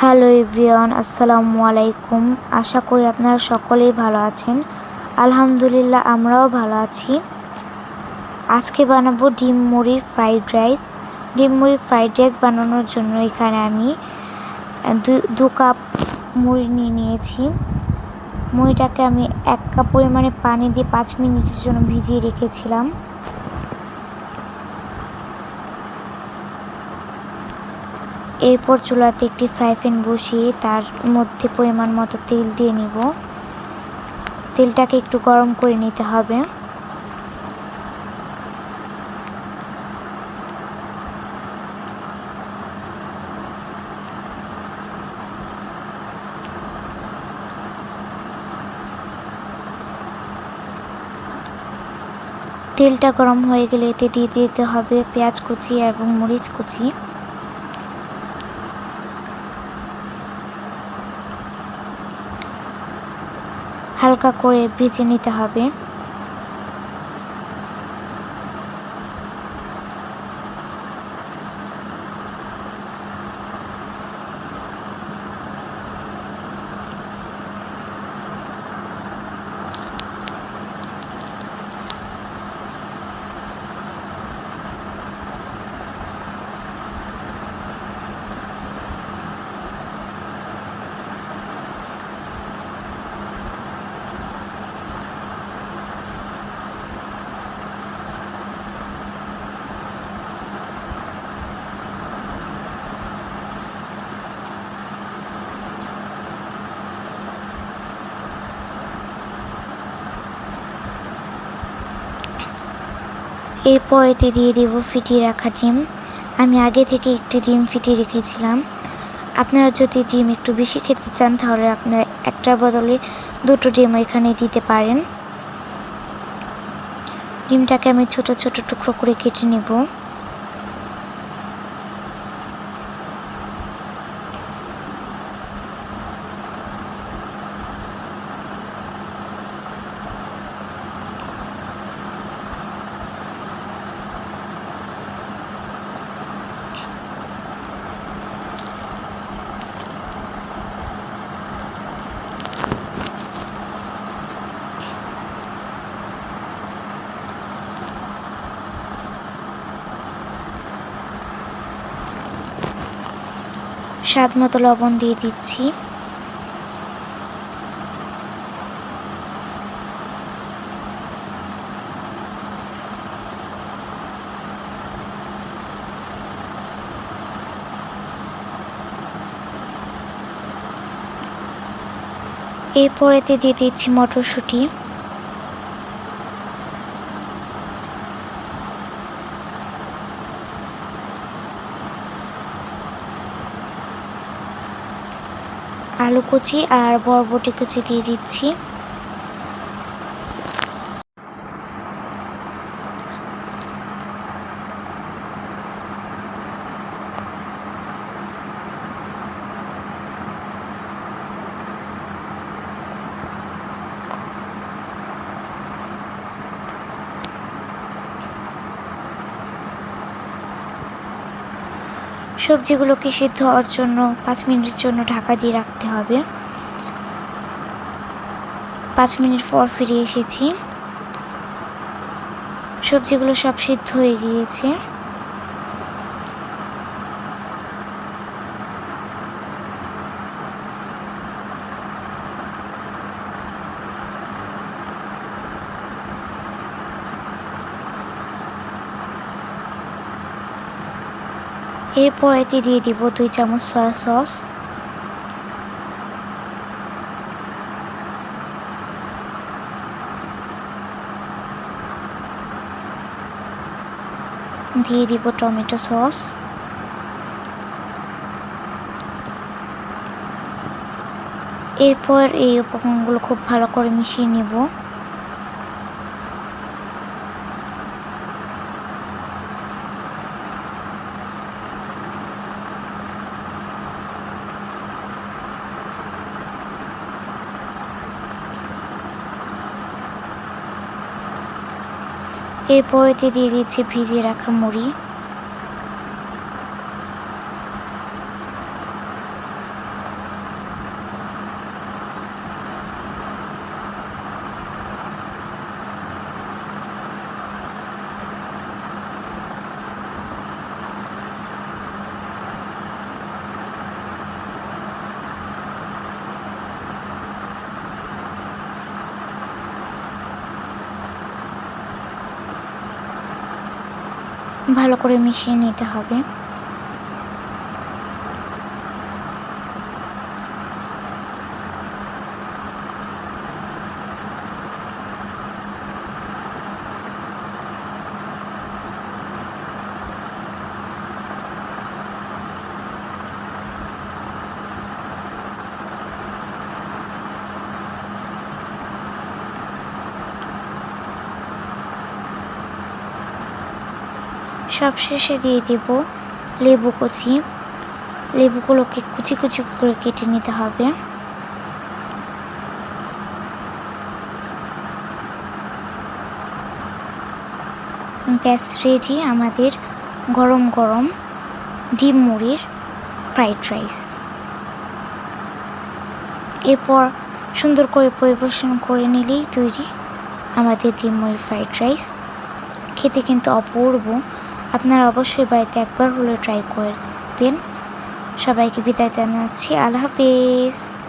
Hello everyone, আসসালামু আলাইকুম। আশা করি আপনারা সকলেই ভালো আছেন। আলহামদুলিল্লাহ, আমরাও ভালো আছি। আজকে বানাবো ডিম মুড়ির ফ্রাইড রাইস। ডিম মুড়ির ফ্রাইড রাইস বানানোর জন্য এখানে আমি দু কাপ মুড়ি নিয়েছি। মুড়িটাকে আমি 1 কাপ পরিমাণে পানি দিয়ে 5 মিনিটের জন্য ভিজিয়ে রেখেছিলাম। এরপর চুলাতে একটি ফ্রাই প্যান বসিয়ে তার মধ্যে পরিমাণ মতো তেল দিয়ে নিব। তেলটাকে একটু গরম করে নিতে হবে। তেলটা গরম হয়ে গেলে এতে দিয়ে দিতে হবে পেঁয়াজ কুচি এবং মরিচ কুচি। হালকা করে ভেজে নিতে হবে। এরপর এতে দিয়ে দেব ফিটিয়ে রাখা ডিম। আমি আগে থেকে একটি ডিম ফিটিয়ে রেখেছিলাম। আপনারা যদি ডিম একটু বেশি খেতে চান তাহলে আপনারা একটার বদলে 2টো ডিম এখানে দিতে পারেন। ডিমটাকে আমি ছোট ছোট টুকরো করে কেটে নেব। স্বাদ মতো লবণ দিয়ে দিচ্ছি। এরপর এতে দিয়ে দিচ্ছি মটরশুঁটি। আলু কুচি আর বরবটি কুচি দিয়ে দিচ্ছি। সবজিগুলোকে সিদ্ধ হওয়ার জন্য 5 মিনিটের জন্য ঢাকা দিয়ে রাখতে হবে। 5 মিনিট পর ফিরে এসেছি। সবজিগুলো সব সিদ্ধ হয়ে গিয়েছে। এরপর এতে দিয়ে দিব 2 চামচ সয়া সস। দিয়ে দিব টমেটো সস। এরপর এই উপকরণগুলো খুব ভালো করে মিশিয়ে নেব। এরপর এতে দিয়ে দিচ্ছি ভিজিয়ে রাখা মুড়ি। ভালো করে মিশিয়ে নিতে হবে। সবশেষে দিয়ে দেব লেবু কুচি। লেবুগুলোকে কুচি কুচি করে কেটে নিতে হবে। ব্যাস রেডি আমাদের গরম গরম ডিম মুড়ির ফ্রাইড রাইস। এরপর সুন্দর করে পরিবেশন করে নিলেই তৈরি আমাদের ডিম মুড়ির ফ্রাইড রাইস। খেতে কিন্তু অপূর্ব। আপনারা অবশ্যই বাড়িতে একবার হলেও ট্রাই করবেন। সবাইকে বিদায় জানাচ্ছি। আল্লাহ হাফেজ।